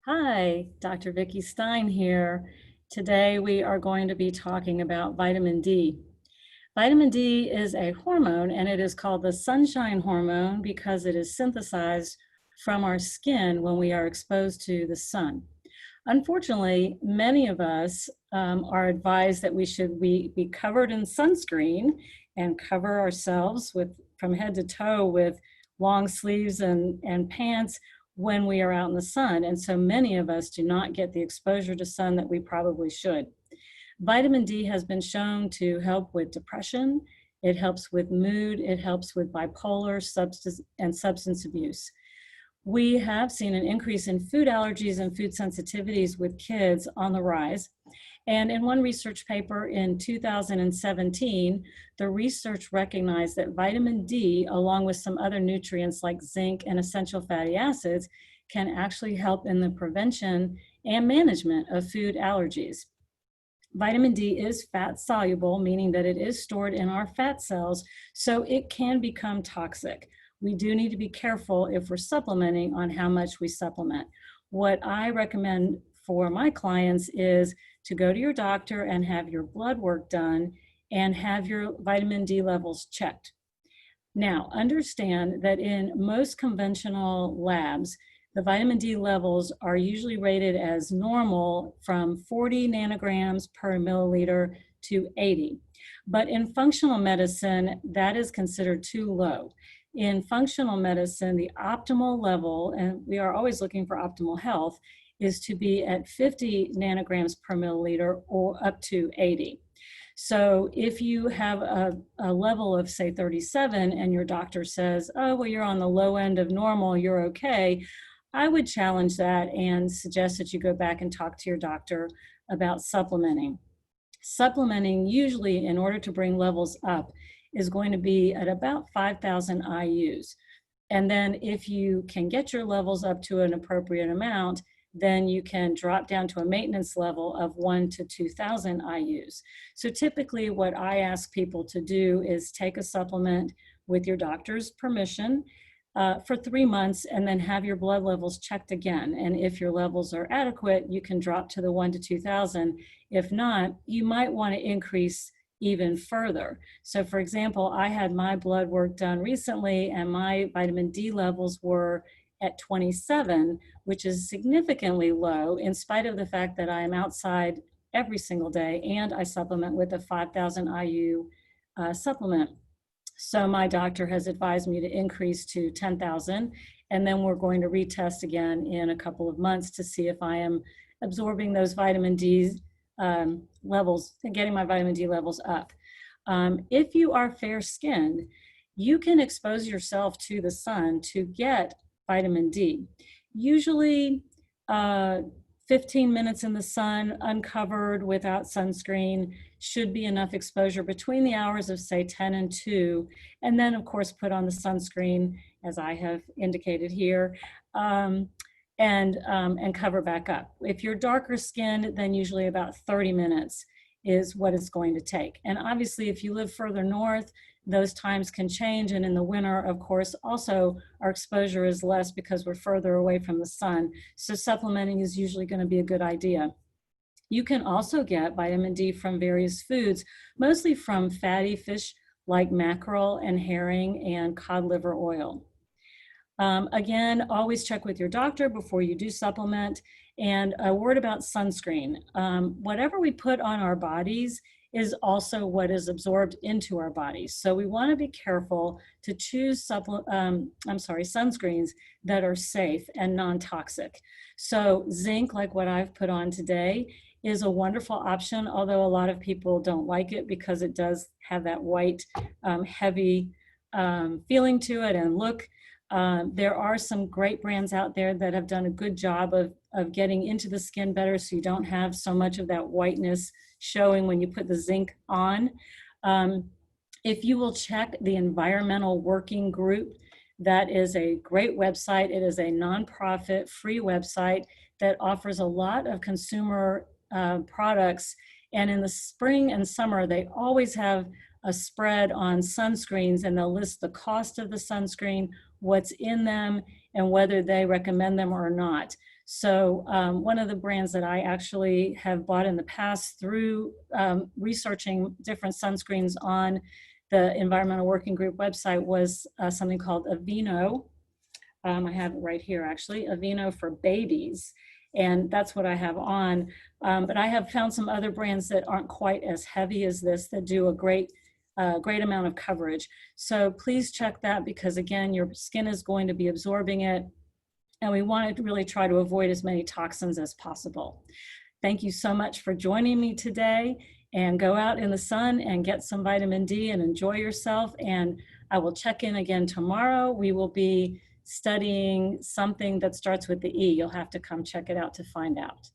Hi, Dr. Vicki Stein here. Today we are going to be talking about vitamin D. Vitamin D is a hormone and it is called the sunshine hormone because it is synthesized from our skin when we are exposed to the sun. Unfortunately, many of us are advised that we should be covered in sunscreen and cover ourselves from head to toe with long sleeves and pants when we are out in the sun. And so many of us do not get the exposure to sun that we probably should. Vitamin D has been shown to help with depression. It helps with mood. It helps with bipolar substance abuse. We have seen an increase in food allergies and food sensitivities with kids on the rise. And in one research paper in 2017, the research recognized that vitamin D, along with some other nutrients like zinc and essential fatty acids, can actually help in the prevention and management of food allergies. Vitamin D is fat soluble, meaning that it is stored in our fat cells, so it can become toxic. We do need to be careful if we're supplementing on how much we supplement. What I recommend for my clients is to go to your doctor and have your blood work done and have your vitamin D levels checked. Now, understand that in most conventional labs, the vitamin D levels are usually rated as normal from 40 nanograms per milliliter to 80. But in functional medicine, that is considered too low. In functional medicine, the optimal level, and we are always looking for optimal health, is to be at 50 nanograms per milliliter or up to 80. So if you have a level of, say, 37 and your doctor says, oh, well, you're on the low end of normal, you're okay, I would challenge that and suggest that you go back and talk to your doctor about supplementing. Supplementing, usually in order to bring levels up, is going to be at about 5,000 IUs. And then if you can get your levels up to an appropriate amount, then you can drop down to a maintenance level of 1 to 2,000 IUs. So typically what I ask people to do is take a supplement with your doctor's permission for 3 months and then have your blood levels checked again. And if your levels are adequate, you can drop to the 1 to 2,000. If not, you might want to increase even further. So for example, I had my blood work done recently and my vitamin D levels were at 27, which is significantly low in spite of the fact that I am outside every single day and I supplement with a 5,000 IU supplement. So my doctor has advised me to increase to 10,000, and then we're going to retest again in a couple of months to see if I am absorbing those vitamin D levels and getting my vitamin D levels up. If you are fair-skinned, you can expose yourself to the sun to get vitamin D. Usually 15 minutes in the sun, uncovered, without sunscreen, should be enough exposure between the hours of, say, 10 and 2. And then, of course, put on the sunscreen, as I have indicated here, and cover back up. If you're darker skinned, then usually about 30 minutes is what it's going to take. And obviously, if you live further north, those times can change. And in the winter, of course, also our exposure is less because we're further away from the sun. So supplementing is usually going to be a good idea. You can also get vitamin D from various foods, mostly from fatty fish like mackerel and herring and cod liver oil. Again, always check with your doctor before you do supplement. And a word about sunscreen. Whatever we put on our bodies is also what is absorbed into our bodies. So we want to be careful to choose sunscreens that are safe and non-toxic. So zinc, like what I've put on today, is a wonderful option, although a lot of people don't like it because it does have that white, heavy feeling to it and look. There are some great brands out there that have done a good job of getting into the skin better so you don't have so much of that whiteness showing when you put the zinc on. If you will check the Environmental Working Group, that is a great website. It is a nonprofit free website that offers a lot of consumer products. And in the spring and summer, they always have a spread on sunscreens, and they'll list the cost of the sunscreen, what's in them, and whether they recommend them or not. So one of the brands that I actually have bought in the past through researching different sunscreens on the Environmental Working Group website was something called Aveeno. I have it right here, actually, Aveeno for babies. And that's what I have on. But I have found some other brands that aren't quite as heavy as this that do a great amount of coverage. So please check that because, again, your skin is going to be absorbing it. And we want to really try to avoid as many toxins as possible. Thank you so much for joining me today, and go out in the sun and get some vitamin D and enjoy yourself. And I will check in again tomorrow. We will be studying something that starts with the E. You'll have to come check it out to find out.